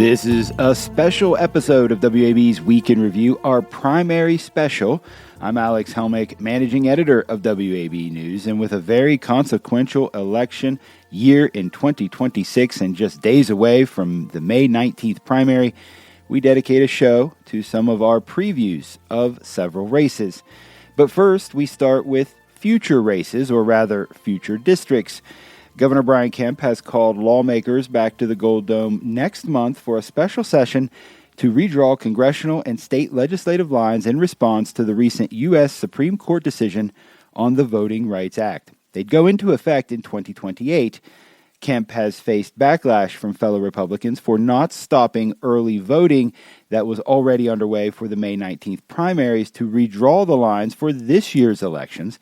This is a special episode of WAB's Week in Review, our primary special. I'm Alex Helmick, managing editor of WAB News, and with a very consequential election year in 2026 and just days away from the May 19th primary, we dedicate a show to some of our previews of several races. But first, we start with future races, or rather, future districts. Governor Brian Kemp has called lawmakers back to the Gold Dome next month for a special session to redraw congressional and state legislative lines in response to the recent U.S. Supreme Court decision on the Voting Rights Act. They'd go into effect in 2028. Kemp has faced backlash from fellow Republicans for not stopping early voting that was already underway for the May 19th primaries to redraw the lines for this year's elections.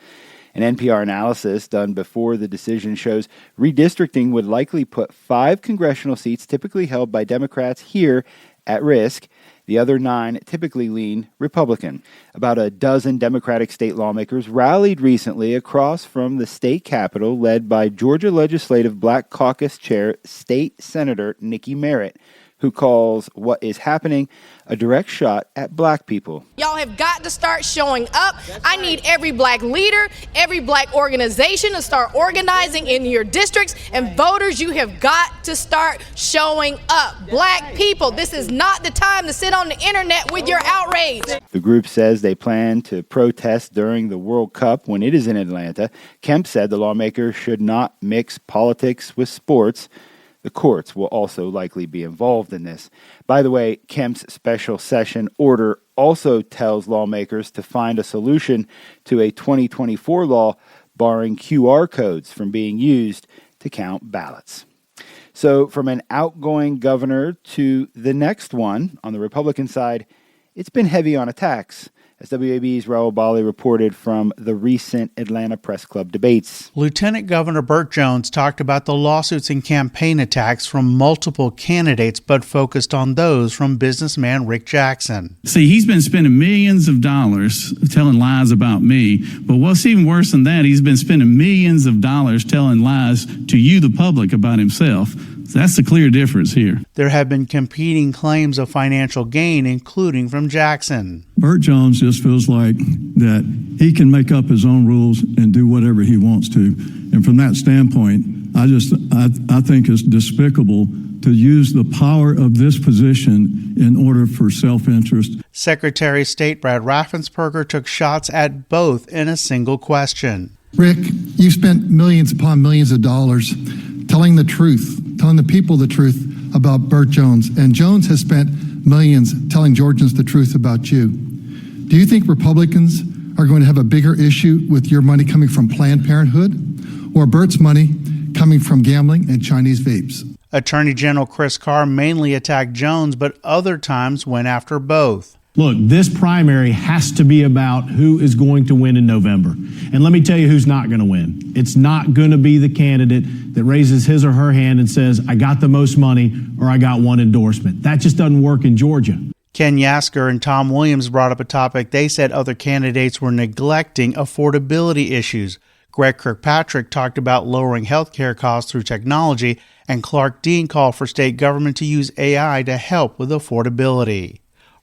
An NPR analysis done before the decision shows redistricting would likely put 5 congressional seats typically held by Democrats here at risk. The other 9 typically lean Republican. About a dozen Democratic state lawmakers rallied recently across from the state capitol, led by Georgia Legislative Black Caucus Chair State Senator Nikki Merritt, who calls what is happening a direct shot at black people. Y'all have got to start showing up. I need every black leader, every black organization to start organizing in your districts. And voters, you have got to start showing up. Black people, this is not the time to sit on the internet with your outrage. The group says they plan to protest during the World Cup when it is in Atlanta. Kemp said the lawmakers should not mix politics with sports. The courts will also likely be involved in this. By the way, Kemp's special session order also tells lawmakers to find a solution to a 2024 law barring QR codes from being used to count ballots. So from an outgoing governor to the next one on the Republican side, it's been heavy on attacks, as WAB's Raul Bali reported from the recent Atlanta Press Club debates. Lieutenant Governor Burt Jones talked about the lawsuits and campaign attacks from multiple candidates, but focused on those from businessman Rick Jackson. See, he's been spending millions of dollars telling lies about me, but what's even worse than that, he's been spending millions of dollars telling lies to you, the public, about himself. That's the clear difference here. There have been competing claims of financial gain, including from Jackson. Burt Jones just feels like that he can make up his own rules and do whatever he wants to. And from that standpoint, I think it's despicable to use the power of this position in order for self-interest. Secretary of State Brad Raffensperger took shots at both in a single question. Rick, you've spent millions upon millions of dollars telling the truth, telling the people the truth about Burt Jones. And Jones has spent millions telling Georgians the truth about you. Do you think Republicans are going to have a bigger issue with your money coming from Planned Parenthood or Burt's money coming from gambling and Chinese vapes? Attorney General Chris Carr mainly attacked Jones, but other times went after both. Look, this primary has to be about who is going to win in November. And let me tell you who's not going to win. It's not going to be the candidate that raises his or her hand and says, I got the most money or I got one endorsement. That just doesn't work in Georgia. Ken Yasker and Tom Williams brought up a topic they said other candidates were neglecting: affordability issues. Greg Kirkpatrick talked about lowering health care costs through technology, and Clark Dean called for state government to use AI to help with affordability.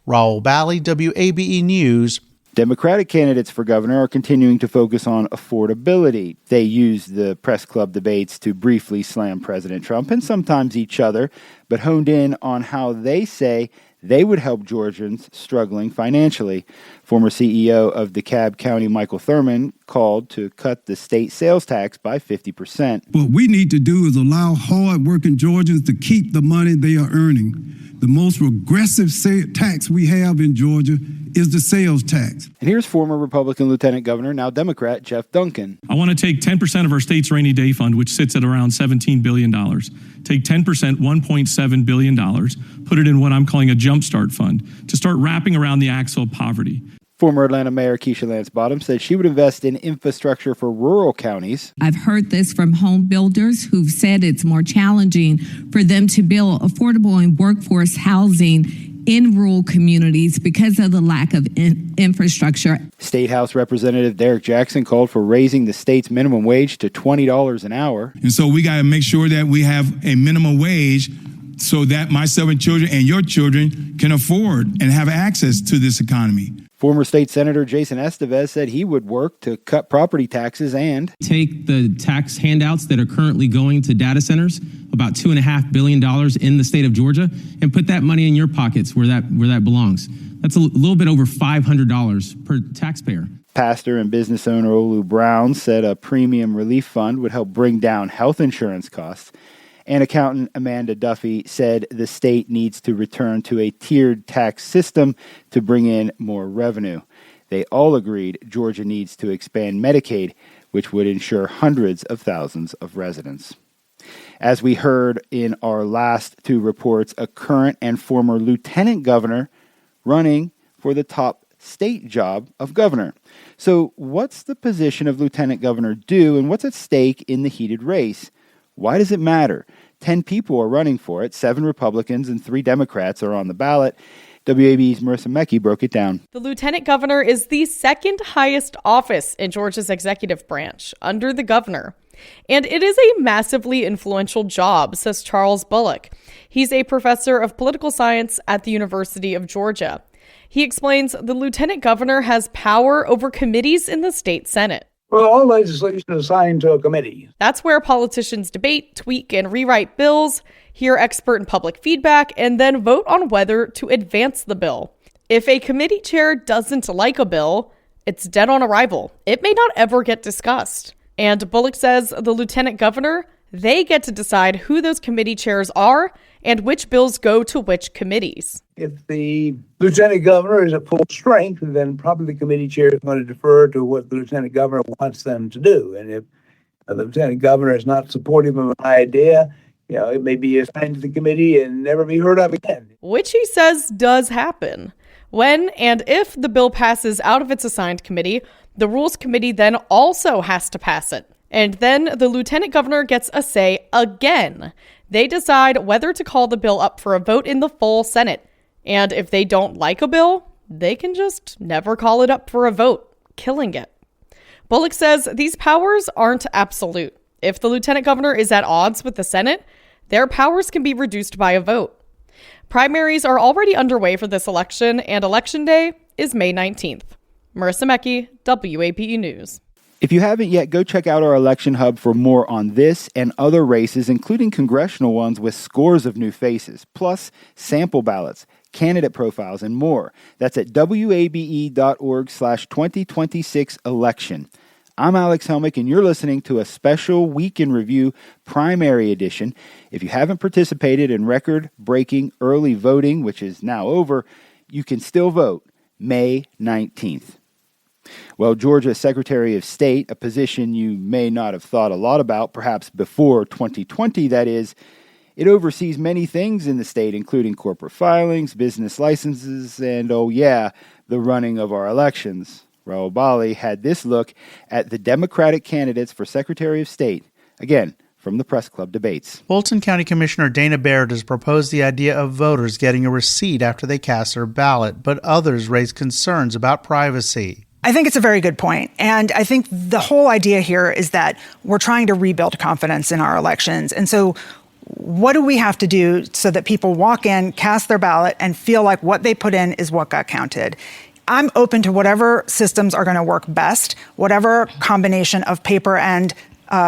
Raul Bali, WABE News. Democratic candidates for governor are continuing to focus on affordability. They use the press club debates to briefly slam President Trump and sometimes each other, but honed in on how they say they would help Georgians struggling financially. Former CEO of DeKalb County, Michael Thurman, called to cut the state sales tax by 50%. What we need to do is allow hard-working Georgians to keep the money they are earning. The most regressive tax we have in Georgia is the sales tax. And here's former Republican Lieutenant Governor, now Democrat, Jeff Duncan. I want to take 10% of our state's rainy day fund, which sits at around $17 billion. Take 10%, $1.7 billion, put it in what I'm calling a jumpstart fund to start wrapping around the axle of poverty. Former Atlanta Mayor Keisha Lance Bottoms said she would invest in infrastructure for rural counties. I've heard this from home builders who've said it's more challenging for them to build affordable and workforce housing in rural communities because of the lack of infrastructure. State House Representative Derek Jackson called for raising the state's minimum wage to $20 an hour. And so we got to make sure that we have a minimum wage so that my 7 children and your children can afford and have access to this economy. Former State Senator Jason Estevez said he would work to cut property taxes and take the tax handouts that are currently going to data centers, about $2.5 billion in the state of Georgia, and put that money in your pockets where that belongs. That's a little bit over $500 per taxpayer. Pastor and business owner Olu Brown said a premium relief fund would help bring down health insurance costs. And accountant Amanda Duffy said the state needs to return to a tiered tax system to bring in more revenue. They all agreed Georgia needs to expand Medicaid, which would insure hundreds of thousands of residents. As we heard in our last 2 reports, a current and former lieutenant governor running for the top state job of governor. So what's the position of lieutenant governor do, and what's at stake in the heated race? Why does it matter? 10 people are running for it. 7 Republicans and 3 Democrats are on the ballot. WAB's Marissa Mecki broke it down. The lieutenant governor is the second highest office in Georgia's executive branch, under the governor. And it is a massively influential job, says Charles Bullock. He's a professor of political science at the University of Georgia. He explains the lieutenant governor has power over committees in the state Senate. Well, all legislation is assigned to a committee. That's where politicians debate, tweak, and rewrite bills, hear expert and public feedback, and then vote on whether to advance the bill. If a committee chair doesn't like a bill, it's dead on arrival. It may not ever get discussed. And Bullock says the lieutenant governor, they get to decide who those committee chairs are and which bills go to which committees. If the lieutenant governor is at full strength, then probably the committee chair is going to defer to what the lieutenant governor wants them to do. And if the lieutenant governor is not supportive of an idea, it may be assigned to the committee and never be heard of again. Which he says does happen. When and if the bill passes out of its assigned committee, the Rules Committee then also has to pass it. And then the lieutenant governor gets a say again. They decide whether to call the bill up for a vote in the full Senate. And if they don't like a bill, they can just never call it up for a vote, killing it. Bullock says these powers aren't absolute. If the lieutenant governor is at odds with the Senate, their powers can be reduced by a vote. Primaries are already underway for this election, and Election Day is May 19th. Marissa Mecki, WABE News. If you haven't yet, go check out our election hub for more on this and other races, including congressional ones with scores of new faces, plus sample ballots, candidate profiles, and more. That's at wabe.org/2026election. I'm Alex Helmick, and you're listening to a special Week in Review primary edition. If you haven't participated in record-breaking early voting, which is now over, you can still vote May 19th. Well, Georgia Secretary of State, a position you may not have thought a lot about, perhaps before 2020, that is, it oversees many things in the state, including corporate filings, business licenses, and, the running of our elections. Raul Bali had this look at the Democratic candidates for Secretary of State. Again, from the Press Club debates. Fulton County Commissioner Dana Baird has proposed the idea of voters getting a receipt after they cast their ballot, but others raise concerns about privacy. I think it's a very good point. And I think the whole idea here is that we're trying to rebuild confidence in our elections. And so what do we have to do so that people walk in, cast their ballot, and feel like what they put in is what got counted? I'm open to whatever systems are going to work best, whatever combination of paper and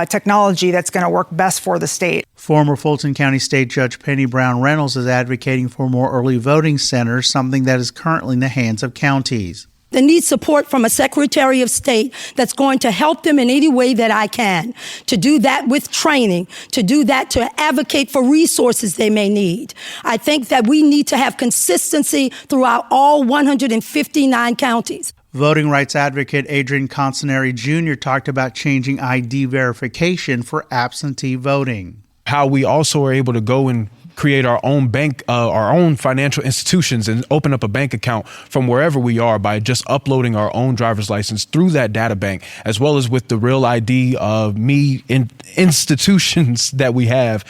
technology that's going to work best for the state. Former Fulton County State Judge Penny Brown Reynolds is advocating for more early voting centers, something that is currently in the hands of counties. They need support from a Secretary of State that's going to help them in any way that I can, to do that with training, to do that to advocate for resources they may need. I think that we need to have consistency throughout all 159 counties. Voting rights advocate Adrian Consinari Jr. talked about changing ID verification for absentee voting. How we also are able to go and create our own bank, our own financial institutions, and open up a bank account from wherever we are by just uploading our own driver's license through that data bank, as well as with the real ID of me in institutions that we have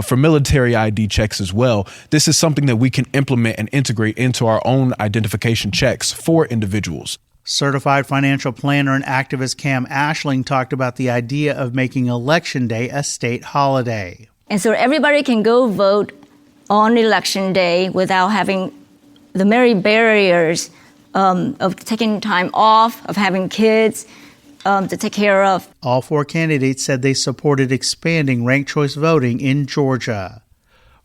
for military ID checks as well. This is something that we can implement and integrate into our own identification checks for individuals. Certified financial planner and activist Cam Ashling talked about the idea of making Election Day a state holiday. And so everybody can go vote on election day without having the many barriers of taking time off, of having kids to take care of. All four candidates said they supported expanding ranked choice voting in Georgia.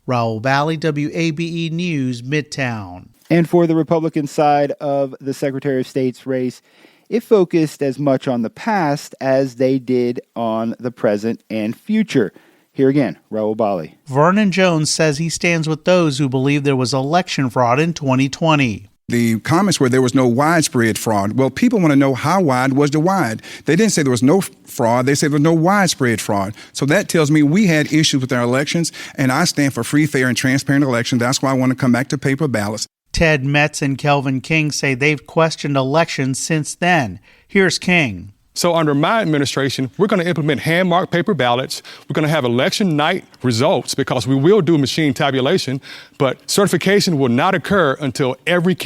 Raul Bally, WABE News, Midtown. And for the Republican side of the Secretary of State's race, it focused as much on the past as they did on the present and future. Here again, Raul Bally. Vernon Jones says he stands with those who believe there was election fraud in 2020. The comments were there was no widespread fraud. Well, people want to know how wide was the wide. They didn't say there was no fraud. They said there was no widespread fraud. So that tells me we had issues with our elections, and I stand for free, fair, and transparent elections. That's why I want to come back to paper ballots. Ted Metz and Kelvin King say they've questioned elections since then. Here's King. So under my administration, we're going to implement hand-marked paper ballots. We're going to have election night results because we will do machine tabulation, but certification will not occur until every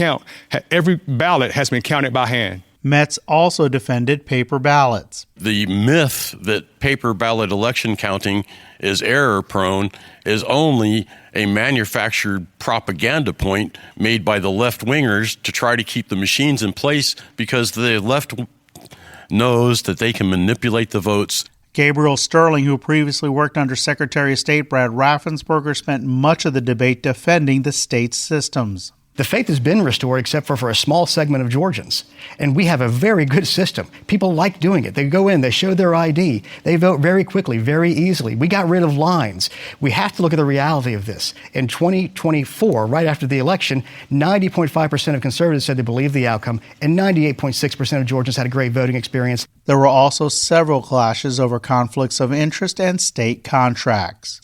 ballot has been counted by hand. Metz also defended paper ballots. The myth that paper ballot election counting is error-prone is only a manufactured propaganda point made by the left-wingers to try to keep the machines in place because the left knows that they can manipulate the votes. Gabriel Sterling, who previously worked under Secretary of State Brad Raffensperger, spent much of the debate defending the state's systems. The faith has been restored except for a small segment of Georgians. And we have a very good system. People like doing it. They go in, they show their ID, they vote very quickly, very easily. We got rid of lines. We have to look at the reality of this. In 2024, right after the election, 90.5% of conservatives said they believed the outcome, and 98.6% of Georgians had a great voting experience. There were also several clashes over conflicts of interest and state contracts.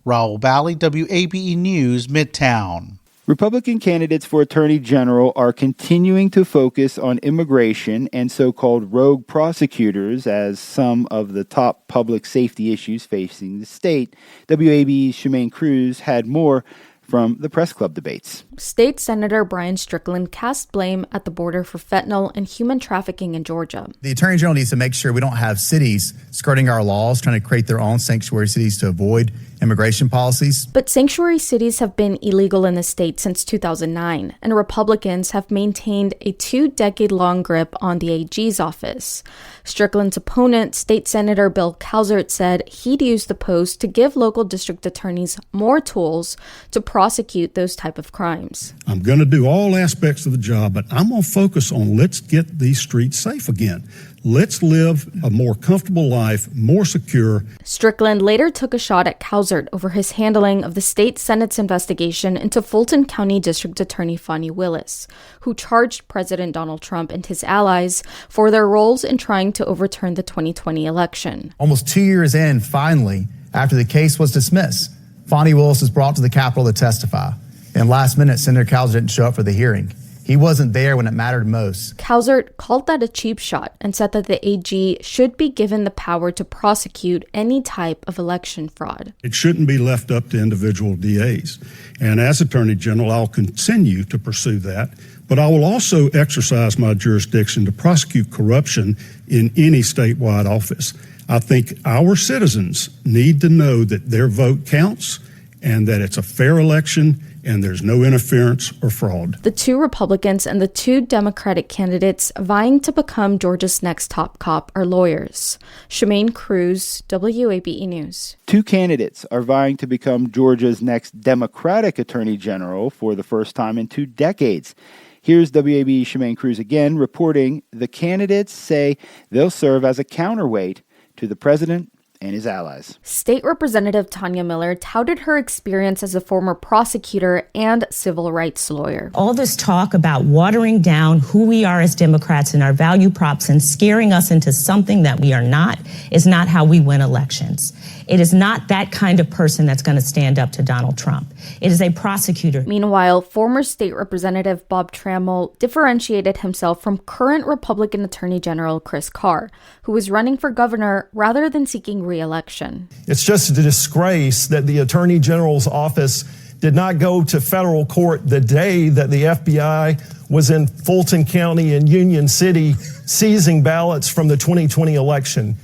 Raul Bally, WABE News, Midtown. Republican candidates for Attorney General are continuing to focus on immigration and so-called rogue prosecutors as some of the top public safety issues facing the state. WABE's Shemaine Cruz had more from the press club debates. State Senator Brian Strickland cast blame at the border for fentanyl and human trafficking in Georgia. The Attorney General needs to make sure we don't have cities skirting our laws, trying to create their own sanctuary cities to avoid immigration policies. But sanctuary cities have been illegal in the state since 2009, and Republicans have maintained a 2-decade-long grip on the AG's office. Strickland's opponent, State Senator Bill Calzert, said he'd use the post to give local district attorneys more tools to prosecute those type of crimes. I'm going to do all aspects of the job, but I'm going to focus on let's get these streets safe again. Let's live a more comfortable life, more secure. Strickland later took a shot at Calzert over his handling of the state Senate's investigation into Fulton County District Attorney Fani Willis, who charged President Donald Trump and his allies for their roles in trying to overturn the 2020 election. Almost 2 years in, finally, after the case was dismissed, Fani Willis was brought to the Capitol to testify. And last minute, Senator Calzert didn't show up for the hearing. He wasn't there when it mattered most. Calzert called that a cheap shot and said that the AG should be given the power to prosecute any type of election fraud. It shouldn't be left up to individual DAs. And as Attorney General, I'll continue to pursue that. But I will also exercise my jurisdiction to prosecute corruption in any statewide office. I think our citizens need to know that their vote counts and that it's a fair election and there's no interference or fraud. The two Republicans and the two Democratic candidates vying to become Georgia's next top cop are lawyers. Shemaine Cruz, WABE News. Two candidates are vying to become Georgia's next Democratic Attorney General for the first time in 2 decades. Here's WABE Shemaine Cruz again reporting the candidates say they'll serve as a counterweight to the president and his allies. State Representative Tanya Miller touted her experience as a former prosecutor and civil rights lawyer. All this talk about watering down who we are as Democrats and our value props and scaring us into something that we are not is not how we win elections. It is not that kind of person that's going to stand up to Donald Trump. It is a prosecutor. Meanwhile, former State Representative Bob Trammell differentiated himself from current Republican Attorney General Chris Carr, who was running for governor rather than seeking re-election. It's just a disgrace that the Attorney General's office did not go to federal court the day that the FBI was in Fulton County and Union City seizing ballots from the 2020 election.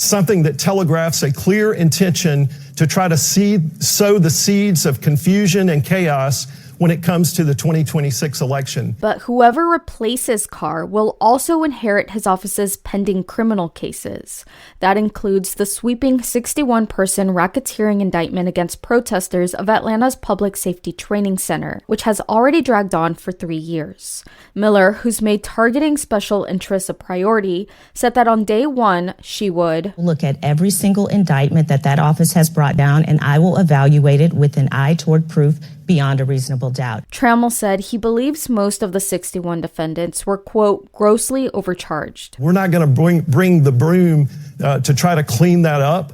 something that telegraphs a clear intention to try to sow the seeds of confusion and chaos when it comes to the 2026 election. But whoever replaces Carr will also inherit his office's pending criminal cases. That includes the sweeping 61-person racketeering indictment against protesters of Atlanta's Public Safety Training Center, which has already dragged on for 3 years. Miller, who's made targeting special interests a priority, said that on day one, she would look at every single indictment that office has brought down, and I will evaluate it with an eye toward proof beyond a reasonable doubt. Trammell said he believes most of the 61 defendants were, quote, grossly overcharged. We're not going to bring the broom to try to clean that up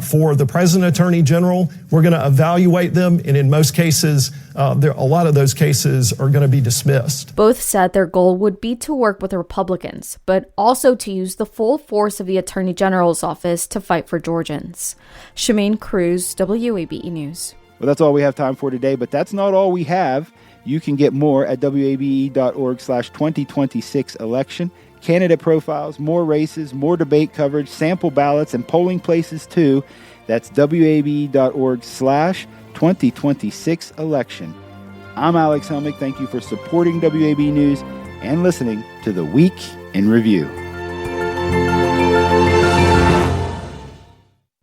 for the President Attorney General. We're going to evaluate them, and in most cases, a lot of those cases are going to be dismissed. Both said their goal would be to work with the Republicans, but also to use the full force of the Attorney General's office to fight for Georgians. Shemaine Cruz, WABE News. Well, that's all we have time for today, but that's not all we have. You can get more at wabe.org/2026 election. Candidate profiles, more races, more debate coverage, sample ballots, and polling places too. That's wabe.org/2026 election. I'm Alex Helmick. Thank you for supporting WAB News and listening to The Week in Review.